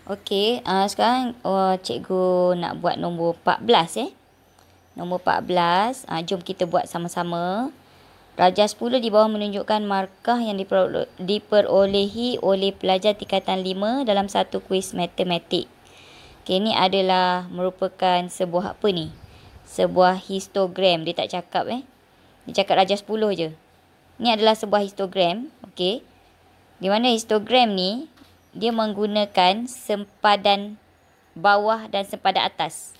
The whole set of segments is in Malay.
Okey, sekarang cikgu nak buat nombor 14 Nombor 14, jom kita buat sama-sama. Darjah 10 di bawah menunjukkan markah yang diperolehi oleh pelajar tingkatan 5 dalam satu kuis matematik. Okey, ini adalah merupakan sebuah apa ni? Sebuah histogram. Dia tak cakap Dia cakap darjah 10 je. Ini adalah sebuah histogram. Okey. Di mana histogram ni dia menggunakan sempadan bawah dan sempadan atas.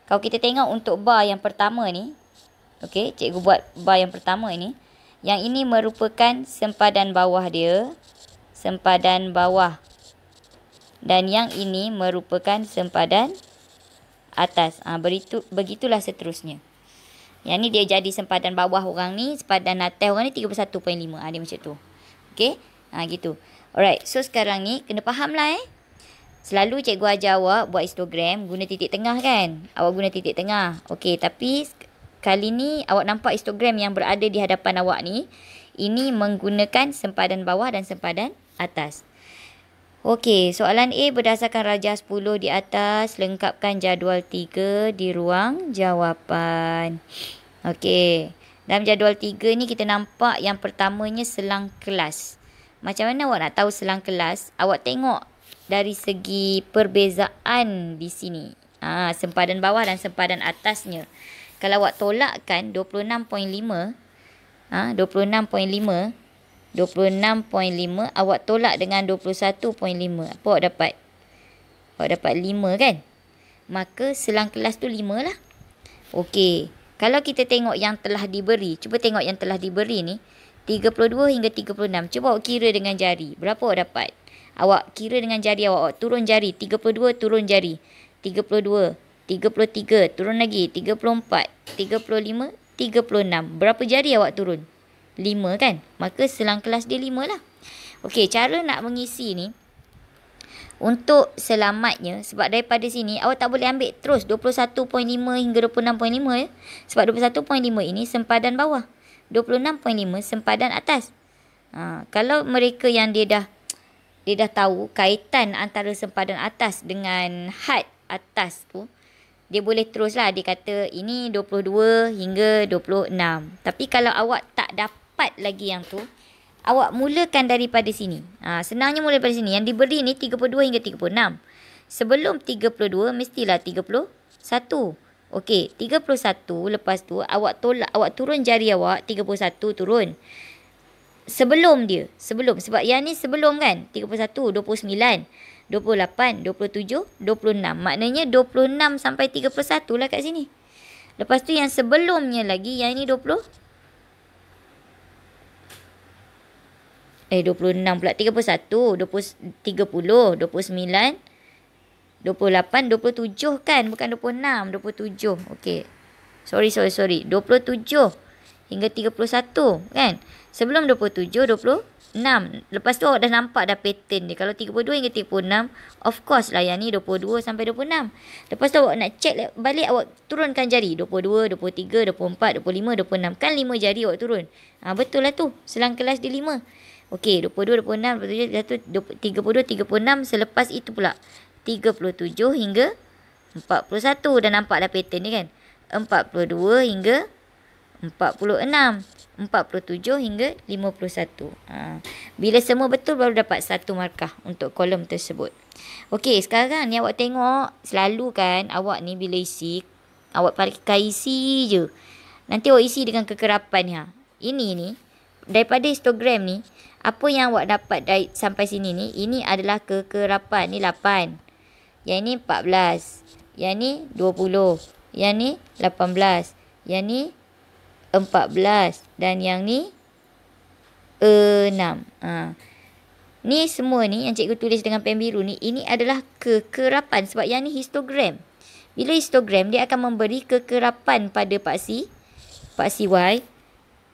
Kalau kita tengok untuk bar yang pertama ni, okey, cikgu buat bar yang pertama ini. Yang ini merupakan sempadan bawah dia, sempadan bawah. Dan yang ini merupakan sempadan atas. Begitulah seterusnya. Yang ni dia jadi sempadan bawah orang ni, sempadan atas orang ni 31.5. Dia macam tu. Okey? Gitu. Alright, so sekarang ni kena faham lah Selalu cikgu ajar awak buat histogram guna titik tengah kan? Awak guna titik tengah. Okey, tapi kali ni awak nampak histogram yang berada di hadapan awak ni, ini menggunakan sempadan bawah dan sempadan atas. Okey, soalan A berdasarkan darjah 10 di atas, lengkapkan jadual 3 di ruang jawapan. Okey, dalam jadual 3 ni kita nampak yang pertamanya selang kelas. Macam mana awak nak tahu selang kelas? Awak tengok dari segi perbezaan di sini. Sempadan bawah dan sempadan atasnya. Kalau awak tolakkan 26.5, 26.5, awak tolak dengan 21.5. Apa awak dapat? Awak dapat 5 kan? Maka selang kelas tu 5 lah. Okey. Kalau kita tengok yang telah diberi. Cuba tengok yang telah diberi ni. 32 hingga 36. Cuba awak kira dengan jari. Berapa awak dapat? Awak kira dengan jari awak. Awak turun jari. 32 turun jari. 32. 33. Turun lagi. 34. 35. 36. Berapa jari awak turun? 5 kan? Maka selang kelas dia 5 lah. Okey, cara nak mengisi ni. Untuk selamatnya. Sebab daripada sini awak tak boleh ambil terus 21.5 hingga 26.5 Sebab 21.5 ini sempadan bawah. 26.5 sempadan atas. Kalau mereka yang dia dah tahu kaitan antara sempadan atas dengan had atas tu, dia boleh teruslah. Dia kata ini 22 hingga 26. Tapi kalau awak tak dapat lagi yang tu, awak mulakan daripada sini. Senangnya mula daripada sini. Yang diberi ni 32 hingga 36. Sebelum 32 mestilah 31. Okey, 31 lepas tu awak tolak, awak turun jari awak 31 turun. Sebelum sebab yang ni sebelum kan? 31, 29, 28, 27, 26. Maknanya 26 sampai 31 lah kat sini. Lepas tu yang sebelumnya lagi, yang ini 26 pula, 31, 30, 29, 28, 27 kan? Bukan 26, 27. Okey. Sorry. 27 hingga 31 kan? Sebelum 27, 26. Lepas tu awak dah nampak dah pattern dia. Kalau 32 hingga 36, of course lah yang ni 22 sampai 26. Lepas tu awak nak check balik, awak turunkan jari. 22, 23, 24, 25, 26. Kan 5 jari awak turun. Betul lah tu. Selang kelas dia 5. Okey, 22, 26, 27, 30, 36. Selepas itu pula 37 hingga 41. Dah nampak dah pattern ni kan? 42 hingga 46. 47 hingga 51. Bila semua betul baru dapat 1 markah untuk kolom tersebut. Okey, sekarang ni awak tengok. Selalu kan awak ni bila isi, awak pakai isi je. Nanti awak isi dengan kekerapan. Ini ni, daripada histogram ni, apa yang awak dapat sampai sini ni, ini adalah kekerapan. Ni 8. Yang ni 14. Yang ni 20. Yang ni 18. Yang ni 14. Dan yang ni 6. Ni semua ni yang cikgu tulis dengan pen biru ni, ini adalah kekerapan. Sebab yang ni histogram. Bila histogram, dia akan memberi kekerapan pada paksi Y.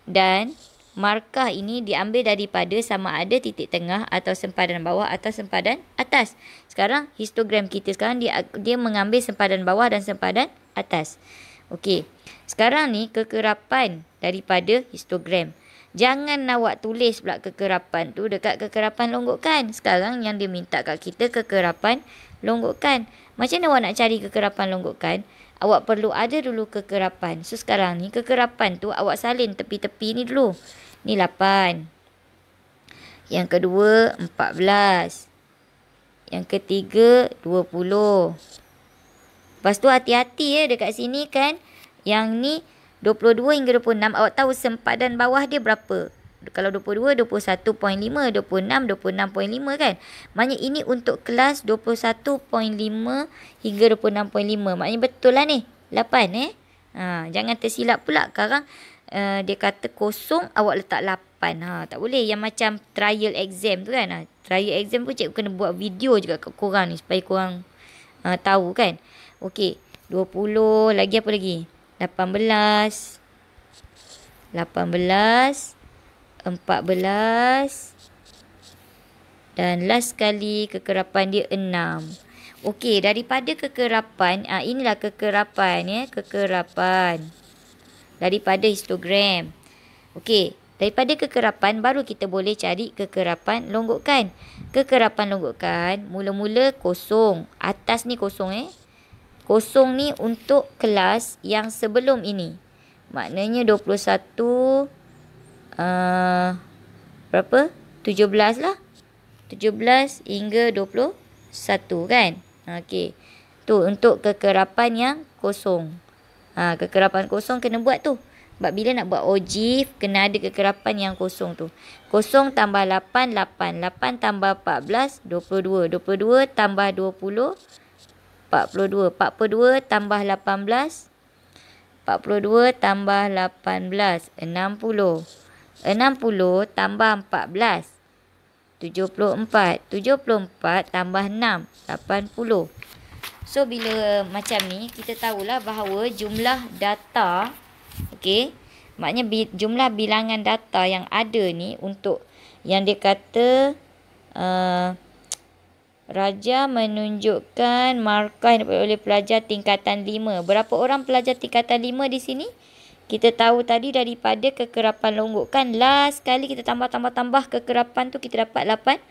Dan markah ini diambil daripada sama ada titik tengah atau sempadan bawah atau sempadan atas. Sekarang histogram kita sekarang dia mengambil sempadan bawah dan sempadan atas. Okey. Sekarang ni kekerapan daripada histogram. Jangan awak tulis pula kekerapan tu dekat kekerapan longgokan. Sekarang yang dia minta kat kita kekerapan longgokan. Macam mana awak nak cari kekerapan longgokan? Awak perlu ada dulu kekerapan. So sekarang ni kekerapan tu awak salin tepi-tepi ni dulu. Ni 8. Yang kedua 14. Yang ketiga 20. Lepas tu hati-hati dekat sini kan. Yang ni 22 hingga 26. Awak tahu sempadan bawah dia berapa? Kalau 22, 21.5, 26, 26.5 kan? Maknanya ini untuk kelas 21.5 hingga 26.5. Maknanya betul lah ni. 8 jangan tersilap pula. Sekarang dia kata kosong, awak letak 8. Tak boleh. Yang macam trial exam tu kan. Trial exam pun cikgu kena buat video juga kat korang ni. Supaya korang tahu kan. Okey. 20. Lagi apa lagi? 18. 14. Dan last sekali kekerapan dia 6. Okey, daripada kekerapan, inilah kekerapan Kekerapan. Daripada histogram. Okey, daripada kekerapan baru kita boleh cari kekerapan longgokan. Kekerapan longgokan mula-mula kosong. Atas ni kosong Kosong ni untuk kelas yang sebelum ini. Maknanya 21 berapa? 17 lah. 17 hingga 21 kan? Okey. Tu untuk kekerapan yang kosong. Kekerapan kosong kena buat tu. Sebab bila nak buat OJIF, kena ada kekerapan yang kosong tu. Kosong tambah 8, 8. 8 tambah 14, 22. 22 tambah 20, 42. 42 tambah 18, 42 tambah 18, 60. 60 tambah 14, 74. 74 tambah 6, 80. So, bila macam ni, kita tahulah bahawa jumlah data, okey, maknanya jumlah bilangan data yang ada ni untuk yang dia kata Raja menunjukkan markah yang diperoleh oleh pelajar tingkatan 5. Berapa orang pelajar tingkatan 5 di sini? Kita tahu tadi daripada kekerapan longgokan. Last kali kita tambah kekerapan tu kita dapat 80.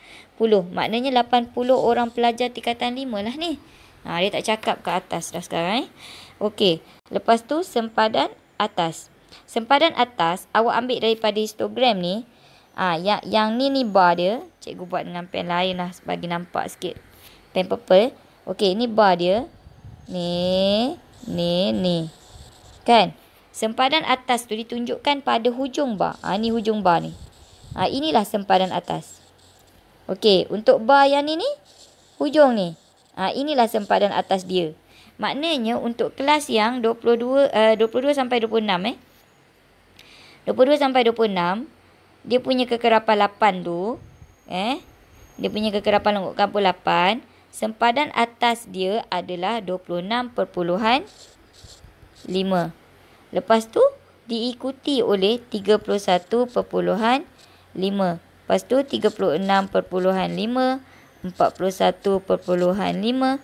Maknanya 80 orang pelajar tingkatan 5 lah ni. Dia tak cakap ke atas dah sekarang. Okey. Lepas tu sempadan atas. Sempadan atas awak ambil daripada histogram ni. Yang ni bar dia. Cikgu buat dengan pen lain lah bagi nampak sikit. Pen purple. Okey, ni bar dia. Ni. Kan? Sempadan atas tu ditunjukkan pada hujung bar. Ni hujung bar ni. Inilah sempadan atas. Okey, untuk bar yang ni hujung ni. Inilah sempadan atas dia. Maknanya untuk kelas yang 22 sampai 26 22 sampai 26 dia punya kekerapan 8 tu, dia punya kekerapan longgokan pun 8. Sempadan atas dia adalah 26.5. Lepas tu diikuti oleh 31.5. Lepas tu 36.5, 41.5, 46.5,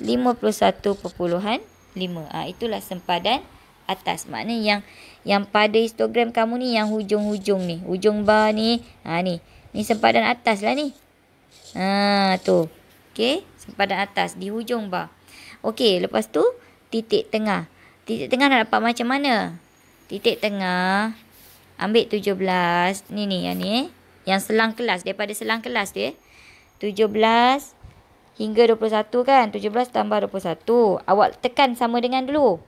51.5. Itulah sempadan atas. Maknanya yang pada histogram kamu ni yang hujung-hujung ni, hujung bar ni, ni sempadan atas lah ni. Tu. Okey, sempadan atas di hujung bar. Okey, lepas tu titik tengah. Titik tengah nak dapat macam mana? Titik tengah ambil 17. Ni yang ni. Yang selang kelas, daripada selang kelas dia. 17 hingga 21 kan? 17 tambah 21. Awak tekan sama dengan dulu.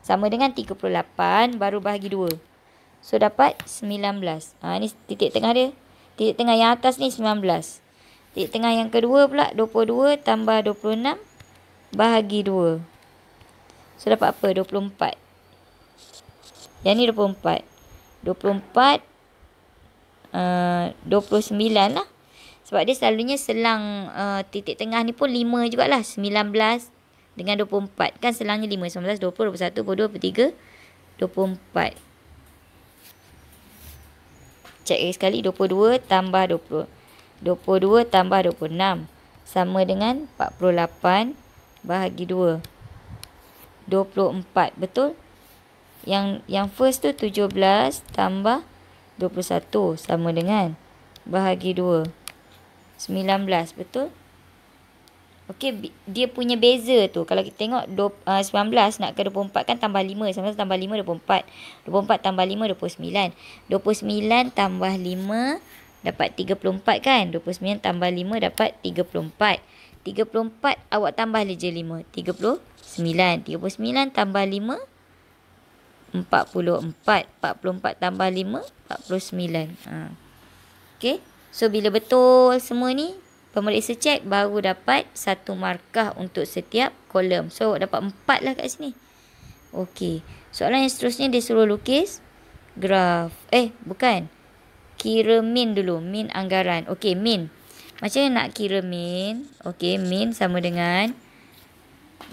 Sama dengan 38 baru bahagi 2. So dapat 19. Ni titik tengah dia. Titik tengah yang atas ni 19. Titik tengah yang kedua pula 22 tambah 26 bahagi 2. So dapat apa? 24. Yang ni 24. 24 29 lah. Sebab dia selalunya selang titik tengah ni pun 5 jugalah. 19 dengan 24. Kan selangnya 5. 19, 20, 21, 22, 23, 24. Cek sekali. 22 tambah 20. 22 tambah 26. Sama dengan 48 bahagi 2. 24. Betul? Yang first tu 17 tambah 21 sama dengan bahagi 2. 19, betul? Okey, dia punya beza tu. Kalau kita tengok 19 nak ke 24 kan tambah 5. 19 tambah 5, 24. 24 tambah 5, 29. 29 tambah 5 dapat 34 kan? 29 tambah 5 dapat 34. 34 awak tambah je 5. 39. 39 tambah 5, 44. 44 tambah 5, 49. Okey. So, bila betul semua ni, pemeriksa cek baru dapat 1 markah untuk setiap kolom. So, dapat 4 lah kat sini. Okey. Soalan yang seterusnya dia suruh lukis graf. Bukan. Kira min dulu. Min anggaran. Okey, min. Macam mana nak kira min? Okey, min sama dengan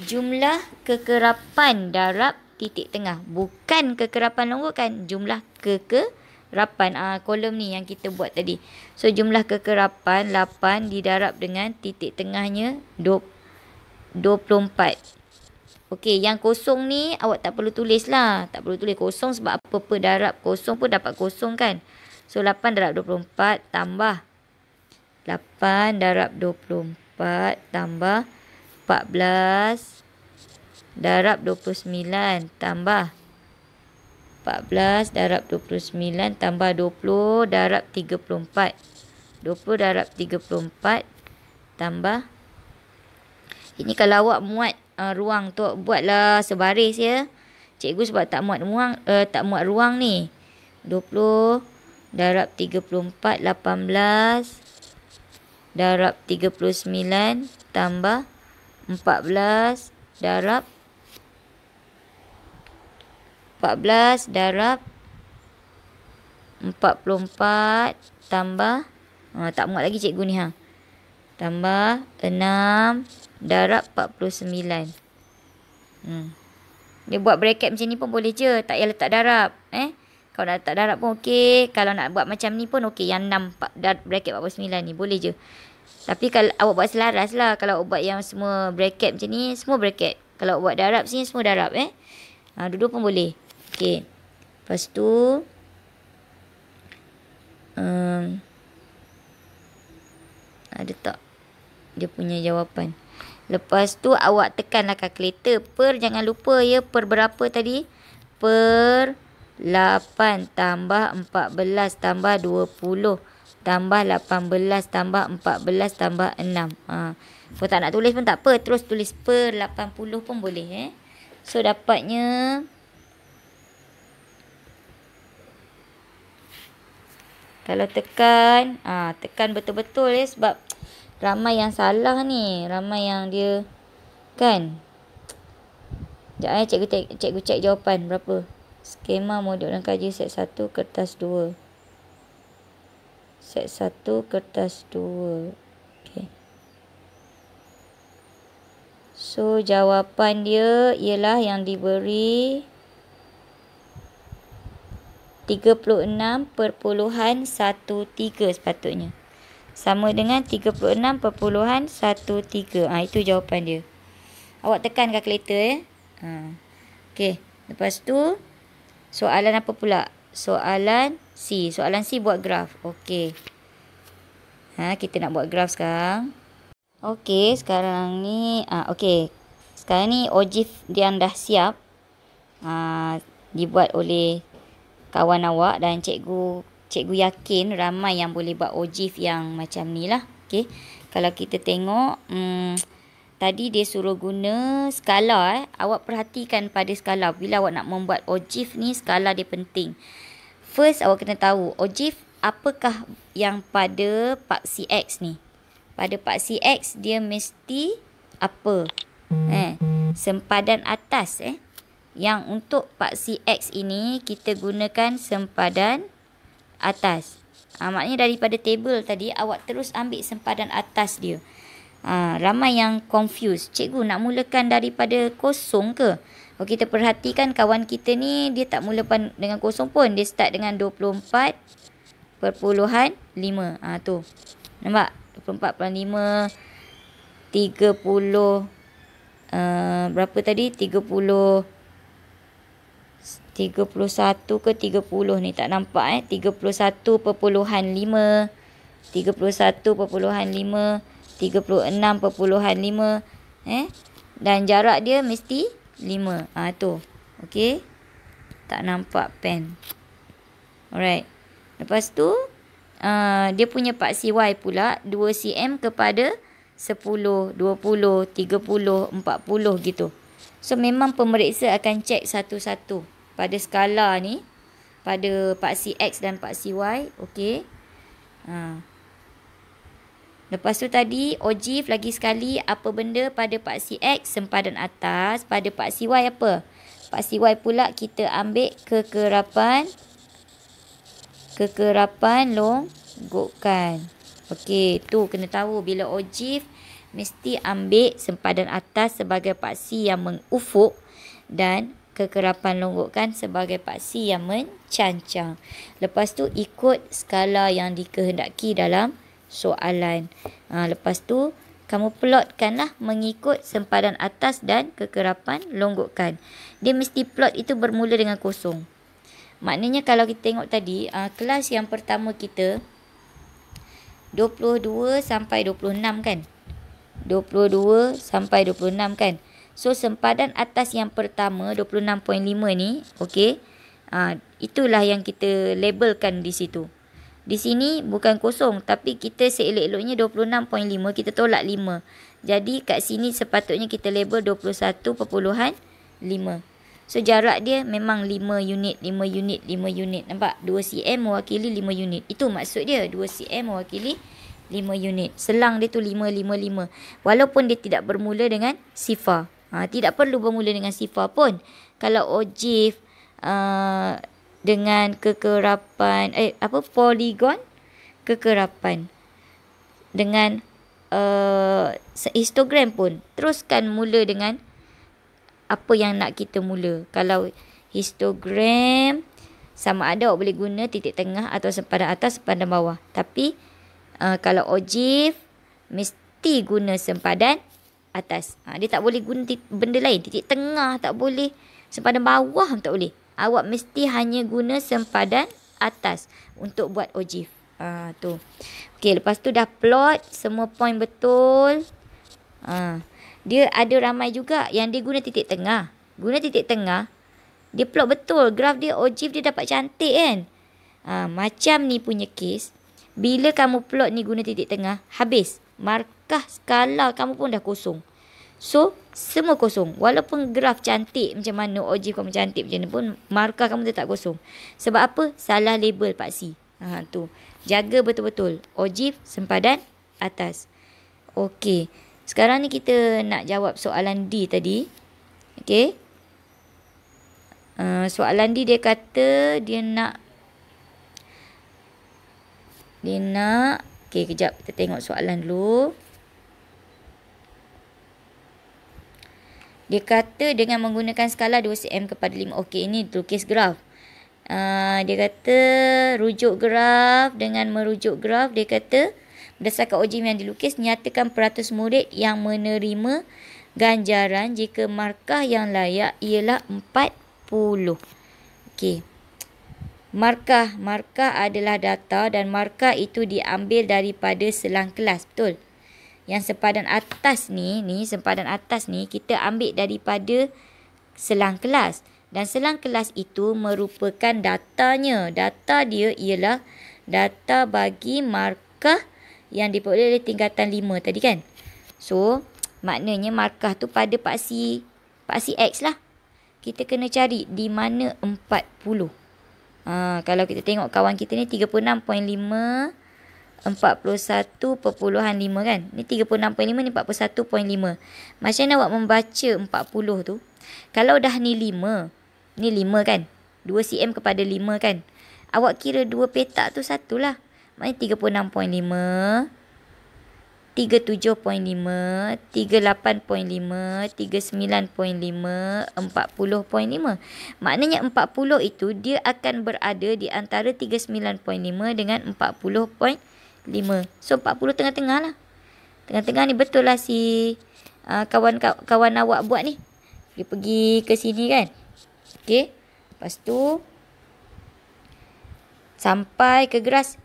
jumlah kekerapan darab titik tengah. Bukan kekerapan longgo kan. Jumlah kekerapan. Kolom ni yang kita buat tadi. So, jumlah kekerapan 8 didarab dengan titik tengahnya 24. Okey, yang kosong ni awak tak perlu tulis lah. Tak perlu tulis kosong sebab apa-apa darab kosong pun dapat kosong kan. So, 8 darab 24 tambah 8 darab 24 tambah 14 darab 29 tambah 14 darab 29 tambah 20 darab 34. 20 darab 34 tambah. Ini kalau awak muat ruang tu, buatlah sebaris ya. Cikgu sebab tak muat ruang ni. 20 darab 34, 18 darab 39 tambah 14 darab 44 tambah tak muat lagi cikgu ni tambah 6 darab 49. Dia buat bracket macam ni pun boleh je, tak payah letak darab. Kalau nak letak darab pun okey. Kalau nak buat macam ni pun okey. Yang 6 bracket 49 ni boleh je. Tapi kalau awak buat selaras lah. Kalau awak buat yang semua bracket macam ni, semua bracket. Kalau awak buat darab sini, semua darab dua-dua pun boleh. Okey. Lepas tu ada tak dia punya jawapan? Lepas tu awak tekanlah kalkulator. Per jangan lupa ya. Per berapa tadi? Per 8 tambah 14 tambah 20 tambah 18 tambah 14 tambah 6. Kalau tak nak tulis pun tak apa. Terus tulis per 80 pun boleh. So dapatnya kalau tekan tekan betul-betul ya. Sebab ramai yang salah ni. Ramai yang dia kan. Sekejap cikgu cek jawapan berapa. Skema modul dan kaji set 1 kertas 2. Set 1 kertas 2. Okey. So jawapan dia ialah yang diberi 36.13 sepatutnya. Sama dengan 36.13. Itu jawapan dia. Awak tekan kalkulator Okey. Lepas tu soalan apa pula? Soalan C. Soalan C buat graf. Okey. Kita nak buat graf sekarang. Okey, sekarang ni okey. Sekarang ni ojif yang dah siap. Dibuat oleh kawan awak dan cikgu yakin ramai yang boleh buat ojif yang macam ni lah. Okey. Kalau kita tengok tadi dia suruh guna skala. Awak perhatikan pada skala. Bila awak nak membuat ojif ni, skala dia penting. First, awak kena tahu ojif apakah yang pada paksi X ni. Pada paksi X, dia mesti apa? Sempadan atas. Yang untuk paksi X ini, kita gunakan sempadan atas. Maknanya daripada table tadi, awak terus ambil sempadan atas dia. Ramai yang confused. Cikgu nak mulakan daripada kosong ke? Kalau kita perhatikan kawan kita ni, dia tak mulakan dengan kosong pun. Dia start dengan 24.5. Tu. Nampak? 24.5. 30. Berapa tadi? 39. 31 ke 30 ni tak nampak 31.5, 31.5, 36.5 dan jarak dia mesti 5. Tu. Okey. Tak nampak pen. Alright. Lepas tu dia punya paksi Y pula 2 cm kepada 10, 20, 30, 40 gitu. So memang pemeriksa akan cek satu-satu pada skala ni, pada paksi X dan paksi Y. Okey. Lepas tu tadi ogive lagi sekali, apa benda pada paksi X sempadan atas, pada paksi Y apa? Paksi Y pula kita ambil kekerapan longgokan. Okey, tu kena tahu bila ogive mesti ambil sempadan atas sebagai paksi yang mengufuk dan kekerapan longgokan sebagai paksi yang mencancang. Lepas tu ikut skala yang dikehendaki dalam soalan. Lepas tu kamu plotkanlah mengikut sempadan atas dan kekerapan longgokan. Dia mesti plot itu bermula dengan kosong. Maknanya kalau kita tengok tadi, kelas yang pertama kita 22 sampai 26 kan? 22 sampai 26 kan? So sempadan atas yang pertama 26.5 ni, okey. Itulah yang kita labelkan di situ. Di sini bukan kosong, tapi kita seelok-eloknya 26.5, kita tolak 5. Jadi kat sini sepatutnya kita label 21.5. So jarak dia memang 5 unit, 5 unit, 5 unit. Nampak? 2 cm mewakili 5 unit. Itu maksud dia, 2 cm mewakili 5 unit. Selang dia tu 5, 5, 5. Walaupun dia tidak bermula dengan sifar. Tidak perlu bermula dengan sifar pun. Kalau ogive dengan kekerapan poligon kekerapan dengan histogram pun teruskan mula dengan apa yang nak kita mula. Kalau histogram sama ada awak boleh guna titik tengah atau sempadan atas, sempadan bawah. Tapi kalau ogive mesti guna sempadan atas. Dia tak boleh guna benda lain, titik tengah tak boleh, sempadan bawah tak boleh. Awak mesti hanya guna sempadan atas untuk buat ogive. Tu. Okey, lepas tu dah plot semua point betul. Dia ada ramai juga yang dia guna titik tengah. Guna titik tengah, dia plot betul. Graf dia, ogive dia dapat cantik kan. Macam ni punya case, bila kamu plot ni guna titik tengah, habis. Markah skala kamu pun dah kosong. So, semua kosong. Walaupun graf cantik macam mana, ogive kamu cantik macam mana pun, markah kamu tetap kosong. Sebab apa? Salah label paksi. Tu. Jaga betul-betul. Ogive sempadan atas. Okey. Sekarang ni kita nak jawab soalan D tadi. Okey. Soalan D dia kata dia nak. Okey, kejap. Kita tengok soalan dulu. Dia kata dengan menggunakan skala 2 cm kepada 5. Okey, ini lukis graf. Dia kata rujuk graf. Dengan merujuk graf, dia kata berdasarkan ogive yang dilukis, nyatakan peratus murid yang menerima ganjaran jika markah yang layak ialah 40. Okey. Markah adalah data dan markah itu diambil daripada selang kelas. Betul? Yang sempadan atas ni sempadan atas ni kita ambil daripada selang kelas. Dan selang kelas itu merupakan datanya. Data dia ialah data bagi markah yang diperoleh oleh tingkatan 5 tadi kan. So, maknanya markah tu pada paksi X lah. Kita kena cari di mana 40. Kalau kita tengok kawan kita ni 36.5, 41.5 kan. Ni 36.5, ni 41.5. Macam mana awak membaca 40 tu? Kalau dah ni 5. Ni 5 kan. 2 cm kepada 5 kan. Awak kira 2 petak tu satulah. Maknanya 36.5, 37.5, 38.5, 39.5, 40.5. Maknanya 40 itu dia akan berada di antara 39.5 dengan 40.5. So 40 tengah-tengah lah. Tengah-tengah ni betul lah si kawan awak buat ni. Dia pergi ke sini kan. Okey. Lepas tu sampai ke graf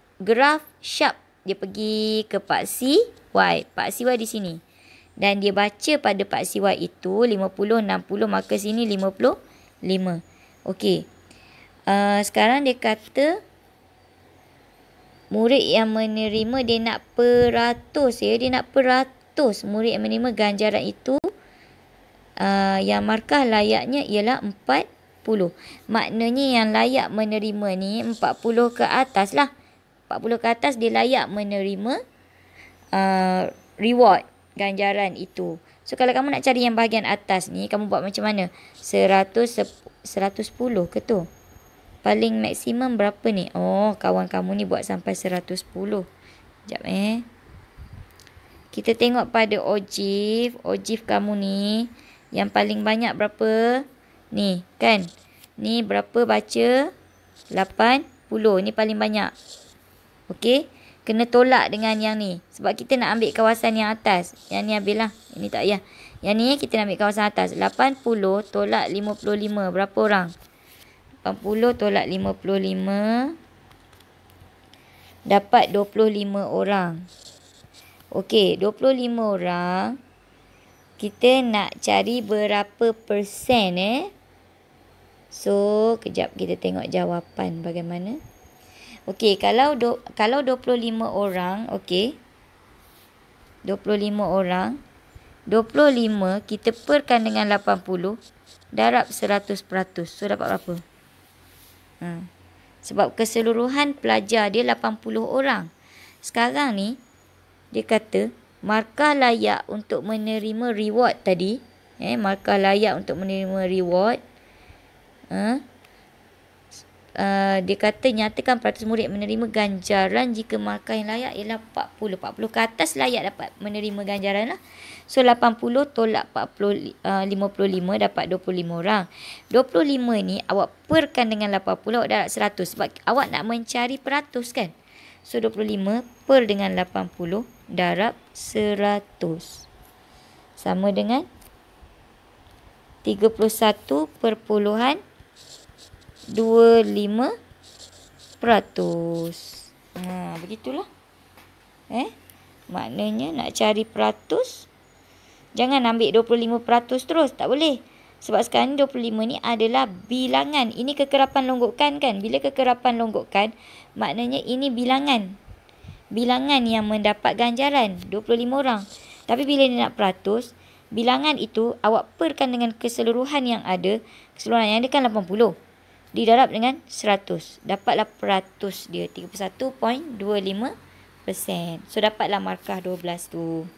sharp. Dia pergi ke Pak C Y. Pak C Y di sini. Dan dia baca pada Pak C Y itu 50, 60, maka sini 55. Okey. Sekarang dia kata murid yang menerima, dia nak peratus ya. Dia nak peratus murid yang menerima ganjaran itu. Yang markah layaknya ialah 40. Maknanya yang layak menerima ni 40 ke atas lah. 40 ke atas dia layak menerima reward, ganjaran itu. So kalau kamu nak cari yang bahagian atas ni, kamu buat macam mana? 110 ke tu? Paling maksimum berapa ni? Oh, kawan kamu ni buat sampai 110. Sekejap Kita tengok pada Ojif. Ojif kamu ni yang paling banyak berapa? Ni kan? Ni berapa baca? 80. Ni paling banyak. Okey. Kena tolak dengan yang ni. Sebab kita nak ambil kawasan yang atas. Yang ni habislah. Ini tak payah. Yang ni kita nak ambil kawasan atas. 80 tolak 55. Berapa orang? 80 tolak 55. Dapat 25 orang. Okey. 25 orang. Kita nak cari berapa persen So, kejap kita tengok jawapan bagaimana. Okey, kalau 25 orang, okey. 25 orang. 25 kita perkan dengan 80, darab 100%. So, dapat berapa? Sebab keseluruhan pelajar dia 80 orang. Sekarang ni, dia kata, markah layak untuk menerima reward tadi. Markah layak untuk menerima reward. Dia kata nyatakan peratus murid menerima ganjaran jika markah yang layak ialah 40. 40 ke atas layak dapat menerima ganjaran lah. So 80 tolak 55 dapat 25 orang. 25 ni awak perkan dengan 80, awak dapat 100. Sebab awak nak mencari peratus kan. So 25 per dengan 80 darab 100. Sama dengan 31.25%. Begitulah. Maknanya nak cari peratus, jangan ambil 25% terus. Tak boleh. Sebab sekarang 25 ni adalah bilangan. Ini kekerapan longgokan kan. Bila kekerapan longgokan, maknanya ini bilangan. Bilangan yang mendapat ganjaran. 25 orang. Tapi bila dia nak peratus, bilangan itu awak perkan dengan keseluruhan yang ada. Keseluruhan yang ada kan 80. Didarab dengan 100. Dapatlah peratus dia 31.25%. So dapatlah markah 12 tu.